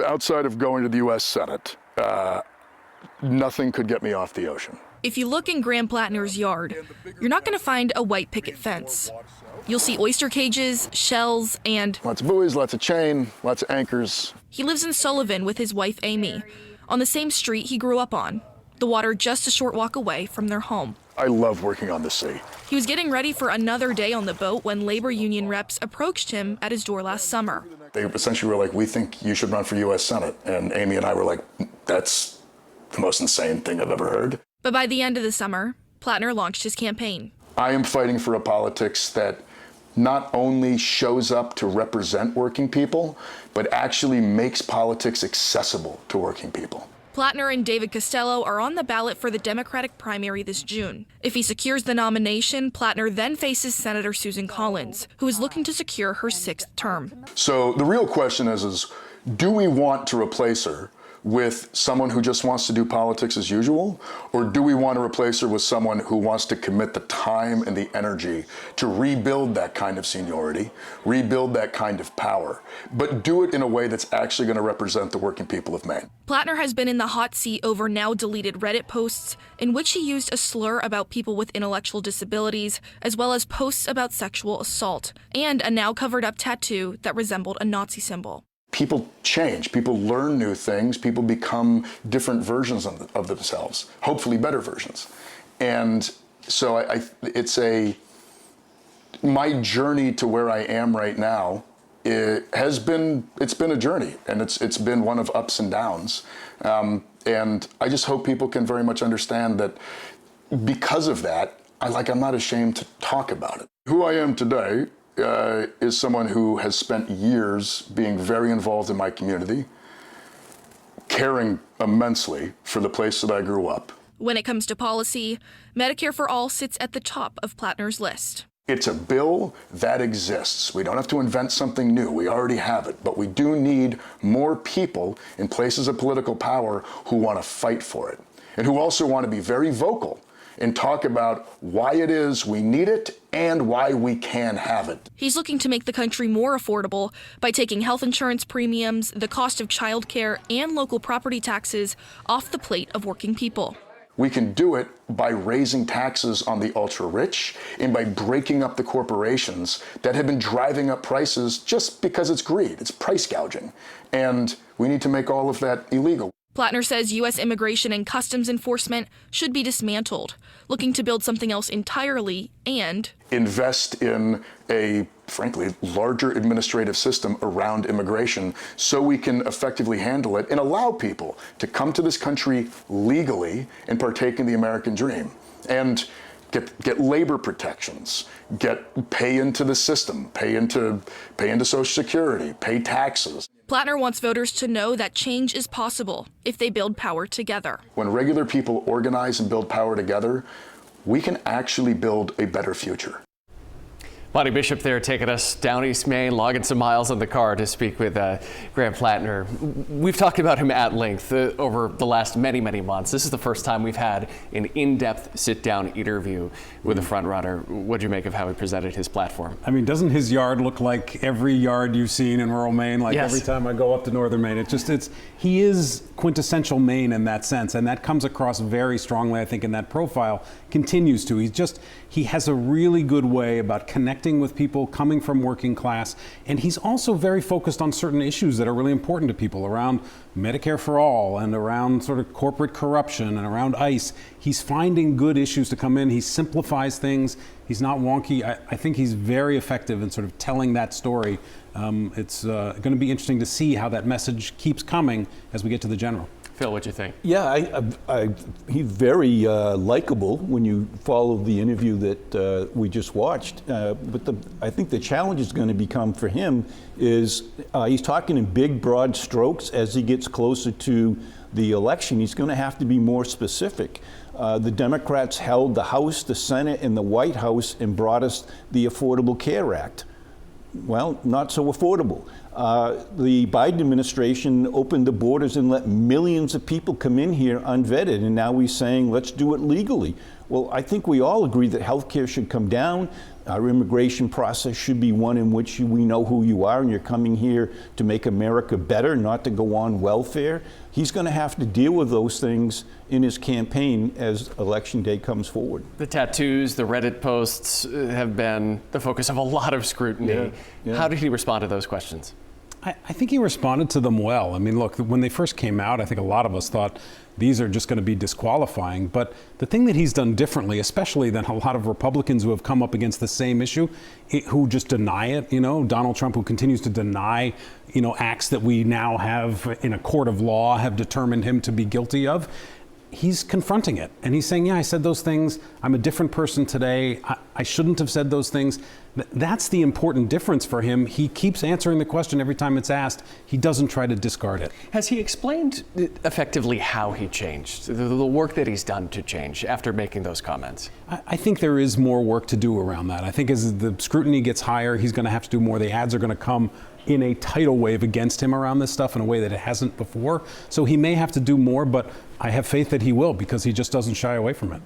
Outside of going to the U.S. Senate, nothing could get me off the ocean. If you look in Graham Platner's yard, you're not going to find a white picket fence. You'll see oyster cages, shells, and lots of buoys, lots of chain, lots of anchors. He lives in Sullivan with his wife, Amy, on the same street he grew up on, the water just a short walk away from their home. I love working on the sea. He was getting ready for another day on the boat when labor union reps approached him at his door last summer. They essentially were like, we think you should run for U.S. Senate. And Amy and I were like, that's the most insane thing I've ever heard. But by the end of the summer, Platner launched his campaign. I am fighting for a politics that not only shows up to represent working people, but actually makes politics accessible to working people. Platner and David Costello are on the ballot for the Democratic primary this June. If he secures the nomination, Platner then faces Senator Susan Collins, who is looking to secure her 6th term. So the real question is do we want to replace her with someone who just wants to do politics as usual? Or do we want to replace her with someone who wants to commit the time and the energy to rebuild that kind of seniority, rebuild that kind of power, but do it in a way that's actually going to represent the working people of Maine? Platner has been in the hot seat over now deleted Reddit posts in which he used a slur about people with intellectual disabilities, as well as posts about sexual assault, and a now covered up tattoo that resembled a Nazi symbol. People change, people learn new things, people become different versions of themselves, hopefully better versions. And so my journey to where I am right now, it's been a journey, and it's been one of ups and downs. And I just hope people can very much understand that because of that, I'm not ashamed to talk about it. Who I am today is someone who has spent years being very involved in my community, caring immensely for the place that I grew up. When it comes to policy, Medicare for All sits at the top of Platner's list. It's a bill that exists. We don't have to invent something new. We already have it. But we do need more people in places of political power who want to fight for it and who also want to be very vocal and talk about why it is we need it and why we can have it. He's looking to make the country more affordable by taking health insurance premiums, the cost of childcare, and local property taxes off the plate of working people. We can do it by raising taxes on the ultra-rich and by breaking up the corporations that have been driving up prices just because it's greed. It's price gouging. And we need to make all of that illegal. Platner says U.S. immigration and customs enforcement should be dismantled, looking to build something else entirely and invest in a, frankly, larger administrative system around immigration so we can effectively handle it and allow people to come to this country legally and partake in the American dream and get labor protections, pay into the system, pay into Social Security, pay taxes. Platner wants voters to know that change is possible if they build power together. When regular people organize and build power together, we can actually build a better future. Bonnie Bishop there taking us down East Maine, logging some miles on the car to speak with Graham Platner. We've talked about him at length over the last many, many months. This is the first time we've had an in-depth sit-down interview with a frontrunner. What'd you make of how he presented his platform? I mean, doesn't his yard look like every yard you've seen in rural Maine? Like yes. Every time I go up to northern Maine, he is quintessential Maine in that sense, and that comes across very strongly, I think, in that profile. Continues to. He has a really good way about connecting with people coming from working class, and he's also very focused on certain issues that are really important to people around Medicare for All and around sort of corporate corruption and around ICE. He's finding good issues to come in. He simplifies things. He's not wonky. I think he's very effective in sort of telling that story. It's going to be interesting to see how that message keeps coming as we get to the general. Phil, what do you think? Yeah, he's very likable when you follow the interview that we just watched. But I think the challenge is going to become for him is he's talking in big, broad strokes. As he gets closer to the election, he's going to have to be more specific. The Democrats held the House, the Senate, and the White House and brought us the Affordable Care Act. Well, not so affordable. The Biden administration opened the borders and let millions of people come in here unvetted, and now we're saying let's do it legally. Well, I think we all agree that healthcare should come down. Our immigration process should be one in which we know who you are and you're coming here to make America better, not to go on welfare. He's going to have to deal with those things in his campaign as election day comes forward. The tattoos, the Reddit posts have been the focus of a lot of scrutiny. Yeah. How did he respond to those questions? I think he responded to them well. I mean, look, when they first came out, I think a lot of us thought these are just going to be disqualifying. But the thing that he's done differently, especially than a lot of Republicans who have come up against the same issue, who just deny it, Donald Trump, who continues to deny, acts that we now have in a court of law have determined him to be guilty of. He's confronting it, and he's saying, yeah, I said those things. I'm a different person today. I shouldn't have said those things. That's the important difference for him. He keeps answering the question every time it's asked. He doesn't try to discard it. Has he explained effectively how he changed, the work that he's done to change after making those comments? I think there is more work to do around that. I think as the scrutiny gets higher, he's going to have to do more. The ads are going to come in a tidal wave against him around this stuff in a way that it hasn't before. So he may have to do more, but I have faith that he will, because he just doesn't shy away from it.